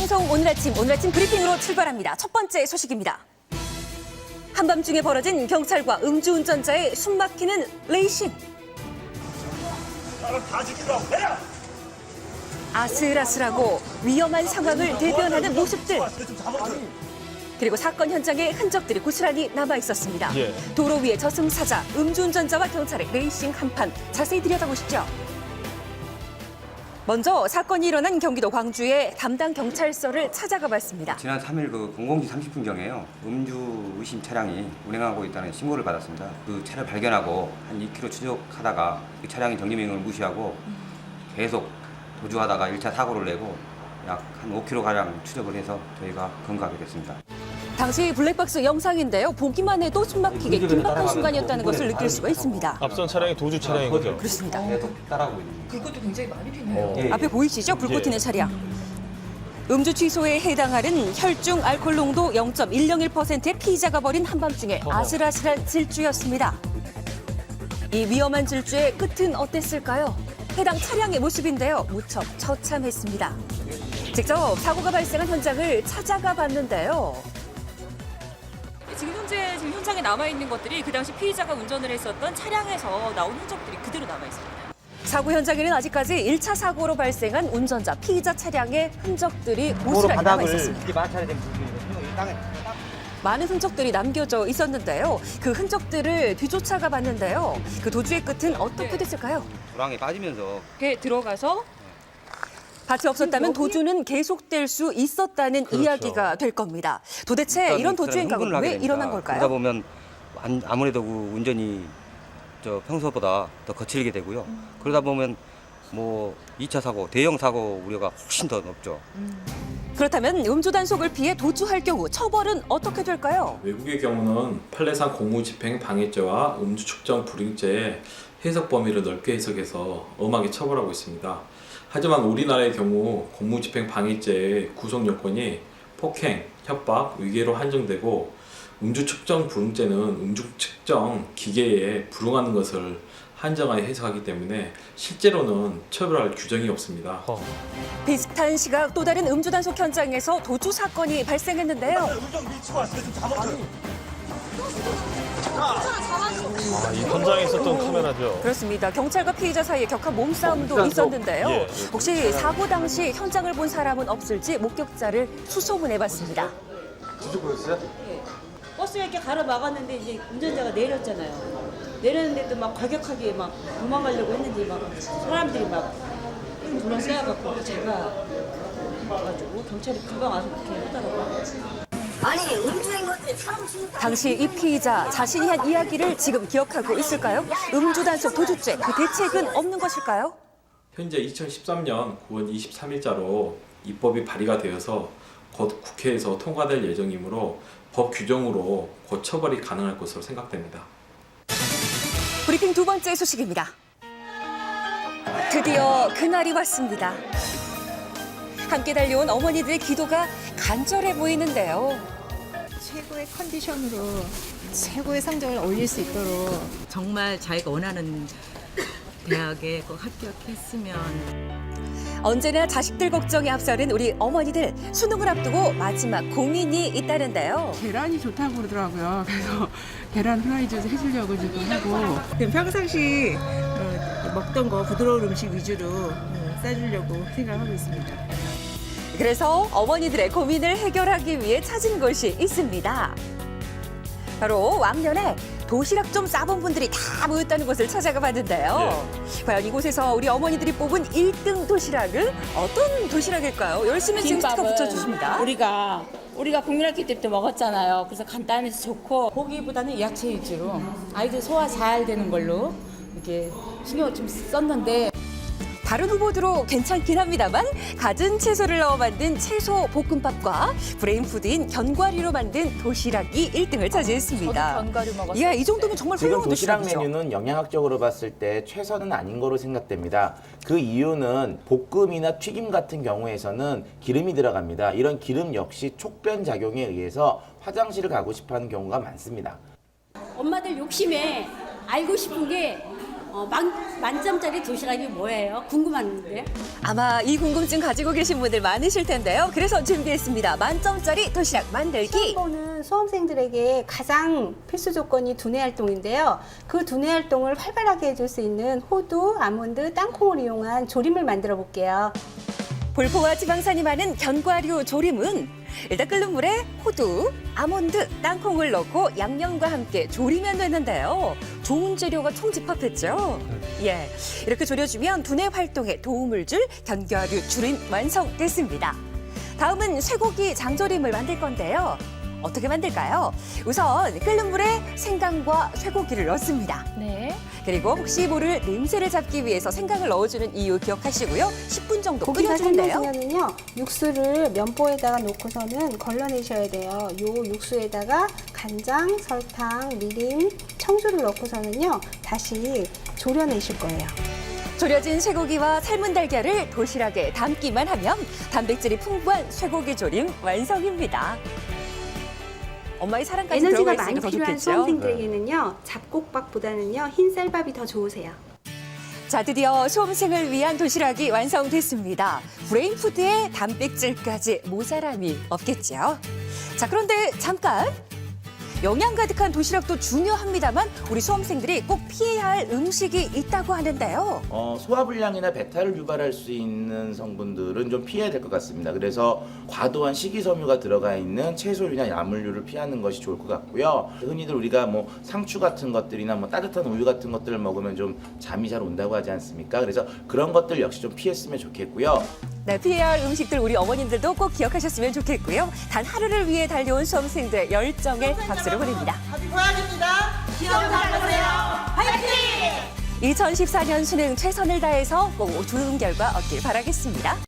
방송 오늘 아침 브리핑으로 출발합니다. 첫 번째 소식입니다. 한밤중에 벌어진 경찰과 음주운전자의 숨막히는 레이싱. 아슬아슬하고 위험한 상황을 대변하는 모습들. 그리고 사건 현장의 흔적들이 고스란히 남아 있었습니다. 도로 위의 저승사자, 음주운전자와 경찰의 레이싱 한판 자세히 들여다보시죠. 먼저 사건이 일어난 경기도 광주의 담당 경찰서를 찾아가 봤습니다. 지난 3일 00시 30분경에요. 음주 의심 차량이 운행하고 있다는 신고를 받았습니다. 그 차를 발견하고 한 2km 추적하다가 그 차량의 정지명령을 무시하고 계속 도주하다가 1차 사고를 내고 약 한 5km가량 추적을 해서 저희가 검거하게 됐습니다. 당시 블랙박스 영상인데요. 보기만 해도 숨막히게 긴박한 순간이었다는 것을 느낄 수가 있습니다. 앞선 차량이 도주 차량인 거죠? 그렇습니다. 계속 따라오고 있는 거예요. 불꽃도 굉장히 많이 피네요. 예. 앞에 보이시죠? 불꽃 튀는 차량. 음주 취소에 해당하는 혈중 알코올 농도 0.101%의 피의자가 벌인 한밤중에 아슬아슬한 질주였습니다. 이 위험한 질주의 끝은 어땠을까요? 해당 차량의 모습인데요. 무척 처참했습니다. 직접 사고가 발생한 현장을 찾아가 봤는데요. 지금 현장에 남아 있는 것들이 그 당시 피의자가 운전을 했었던 차량에서 나온 흔적들이 그대로 남아 있습니다. 사고 현장에는 아직까지 1차 사고로 발생한 운전자 피의자 차량의 흔적들이 고스란히 남아 있었습니다. 많은 흔적들이 남겨져 있었는데요. 그 흔적들을 뒤쫓아가 봤는데요. 그 도주의 끝은 어떻게 됐을까요? 불황에 빠지면서 이렇게 들어가서 밭이 없었다면 도주는 계속될 수 있었다는 이야기가 될 겁니다. 도대체 이런 도주 행각은 왜 일어난 걸까요? 그러다 보면 아무래도 그 운전이 평소보다 더 거칠게 되고요. 그러다 보면 2차 사고, 대형 사고 우려가 훨씬 더 높죠. 그렇다면 음주 단속을 피해 도주할 경우 처벌은 어떻게 될까요? 외국의 경우는 판례상 공무집행 방해죄와 음주 측정 불이익죄의 해석 범위를 넓게 해석해서 엄하게 처벌하고 있습니다. 하지만 우리나라의 경우 공무집행 방해죄의 구성 요건이 폭행, 협박, 위계로 한정되고 음주 측정 불응죄는 음주 측정 기계에 불응하는 것을 한정하여 해석하기 때문에 실제로는 처벌할 규정이 없습니다. 비슷한 시각 또 다른 음주 단속 현장에서 도주 사건이 발생했는데요. 이 현장에 있었던 카메라죠. 그렇습니다. 경찰과 피의자 사이에 격한 몸싸움도 있었는데요. 예. 혹시 사고 당시 현장을 본 사람은 없을지 목격자를 수소문해봤습니다. 버스가 이렇게 가로막았는데 이제 운전자가 내렸잖아요. 내렸는데도 막 과격하게 막 도망가려고 했는데 막 사람들이 막 둘러싸여갖고 제가 와가지고 경찰이 금방 와서 그렇게 하더라고요. 아니 음주인 것들이 처음 치는 당시 이 피의자 자신이 한 이야기를 지금 기억하고 있을까요? 음주 단속 도주죄 그 대책은 없는 것일까요? 현재 2013년 9월 23일자로 입법이 발의가 되어서 곧 국회에서 통과될 예정이므로 법 규정으로 곧 처벌이 가능할 것으로 생각됩니다. 브리핑 두 번째 소식입니다. 드디어 그날이 왔습니다. 함께 달려온 어머니들의 기도가 간절해 보이는데요. 최고의 컨디션으로 최고의 성적을 올릴 수 있도록 정말 자기가 원하는 대학에 꼭 합격했으면. 언제나 자식들 걱정에 앞서는 우리 어머니들 수능을 앞두고 마지막 고민이 있다는데요. 계란이 좋다고 그러더라고요. 그래서 계란 프라이드 해주려고 지금 하고 평상시 먹던 거 부드러운 음식 위주로 싸주려고 생각하고 있습니다. 그래서 어머니들의 고민을 해결하기 위해 찾은 곳이 있습니다. 바로 왕년에 도시락 좀 싸본 분들이 다 모였다는 곳을 찾아가 봤는데요. 과연 이곳에서 우리 어머니들이 뽑은 1등 도시락은 어떤 도시락일까요? 열심히 지금 스티커 붙여주십니다. 우리가 국민학교 때부터 먹었잖아요. 그래서 간단해서 좋고 고기보다는 야채 위주로 아이들 소화 잘 되는 걸로 이렇게 신경을 좀 썼는데 다른 후보들도 괜찮긴 합니다만 갖은 채소를 넣어 만든 채소 볶음밥과 브레인푸드인 견과류로 만든 도시락이 1등을 차지했습니다. 저도 견과류 먹었어요. 이야, 이 정도면 정말 지금 훌륭한 도시락 도시락이죠. 메뉴는 영양학적으로 봤을 때 최선은 아닌 거로 생각됩니다. 그 이유는 볶음이나 튀김 같은 경우에서는 기름이 들어갑니다. 이런 기름 역시 촉변 작용에 의해서 화장실을 가고 싶어하는 경우가 많습니다. 엄마들 욕심에 알고 싶은 게 만점짜리 도시락이 뭐예요? 궁금한데. 아마 이 궁금증 가지고 계신 분들 많으실 텐데요. 그래서 준비했습니다. 만점짜리 도시락 만들기. 시험 보는 수험생들에게 가장 필수 조건이 두뇌 활동인데요. 그 두뇌 활동을 활발하게 해줄 수 있는 호두, 아몬드, 땅콩을 이용한 조림을 만들어 볼게요. 볼포와 지방산이 많은 견과류 조림은 일단 끓는 물에 호두, 아몬드, 땅콩을 넣고 양념과 함께 조리면 되는데요. 좋은 재료가 총집합했죠. 예, 이렇게 졸여주면 두뇌 활동에 도움을 줄 견과류 조림 완성됐습니다. 다음은 쇠고기 장조림을 만들 건데요. 어떻게 만들까요? 우선 끓는 물에 생강과 쇠고기를 넣습니다. 네. 그리고 혹시 모를 냄새를 잡기 위해서 생강을 넣어주는 이유 기억하시고요. 10분 정도 고기가 끓여주는데요. 삶아지면요, 육수를 면보에다가 놓고서는 걸러내셔야 돼요. 요 육수에다가 간장, 설탕, 미림, 청주를 넣고서는요, 다시 졸여내실 거예요. 졸여진 쇠고기와 삶은 달걀을 도시락에 담기만 하면 단백질이 풍부한 쇠고기 조림 완성입니다. 엄마의 사랑까지 에너지가 들어가 많이 있으니까 더 필요한 좋겠죠. 수험생들에게는요, 잡곡밥보다는요, 흰 쌀밥이 더 좋으세요. 자, 드디어 수험생을 위한 도시락이 완성됐습니다. 브레인푸드에 단백질까지 모자람이 없겠죠. 자, 그런데 잠깐! 영양 가득한 도시락도 중요합니다만 우리 수험생들이 꼭 피해야 할 음식이 있다고 하는데요. 소화불량이나 배탈을 유발할 수 있는 성분들은 좀 피해야 될 것 같습니다. 그래서 과도한 식이섬유가 들어가 있는 채소류나 나물류를 피하는 것이 좋을 것 같고요. 흔히들 우리가 뭐 상추 같은 것들이나 뭐 따뜻한 우유 같은 것들을 먹으면 좀 잠이 잘 온다고 하지 않습니까? 그래서 그런 것들 역시 좀 피했으면 좋겠고요. 네, 피해야 할 음식들 우리 어머님들도 꼭 기억하셨으면 좋겠고요. 단 하루를 위해 달려온 수험생들의 열정에 박수를 보냅니다. 도와줍니다. 시험 잘 보세요. 화이팅! 2014년 수능 최선을 다해서 꼭 좋은 결과 얻길 바라겠습니다.